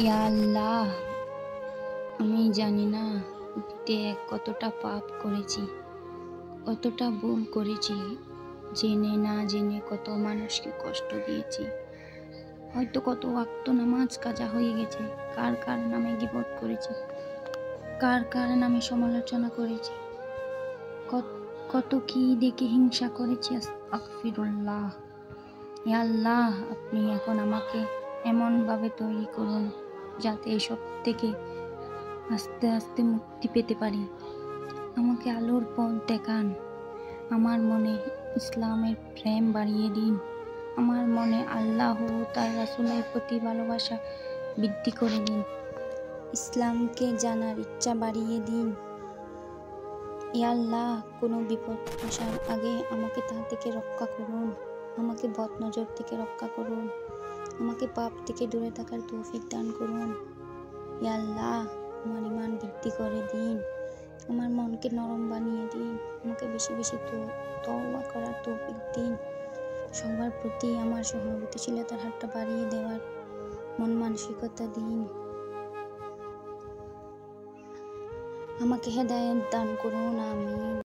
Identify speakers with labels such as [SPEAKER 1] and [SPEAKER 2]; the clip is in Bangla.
[SPEAKER 1] ইয়া আল্লাহ, আমি জানি না অতীতে কতটা পাপ করেছি, কতটা ভুল করেছি, জেনে না জেনে কত মানুষকে কষ্ট দিয়েছি। হয়তো কত ওয়াক্ত নামাজ কাজা হয়ে গেছে, কার কার নামে গীবত করেছি, কার কার নামে সমালোচনা করেছি, কত কি দেখে হিংসা করেছি। আস্তাগফিরুল্লাহ। ইয়া আল্লাহ, আপনি এখন আমাকে এমনভাবে তৈরি করুন যাতে এসব থেকে আস্তে আস্তে মুক্তি পেতে পারি। আমাকে আলোর পথ দেখান, আমার মনে ইসলামের প্রেম বাড়িয়ে দিন, আমার মনে আল্লাহ ও তার রাসূলের প্রতি ভালোবাসা বৃদ্ধি করে দিন, ইসলামকে জানার ইচ্ছা বাড়িয়ে দিন। ইয়া আল্লাহ, কোনো বিপদ আসার আগে আমাকে তা থেকে রক্ষা করুন, আমাকে বদনজর থেকে রক্ষা করুন, আমাকে পাপ থেকে দূরে থাকার তৌফিক দান করুন। ইয়া আল্লাহ, আমার ঈমান বৃদ্ধি করে দিন, আমার মনকে নরম বানিয়ে দিন, আমাকে বেশি বেশি তওবা করার তৌফিক দিন, সবার প্রতি আমার সহানুভূতিশীলতার হাতটা বাড়িয়ে দেওয়ার মন মানসিকতা দিন। আমাকে হেদায়েত দান করুন, আমিন।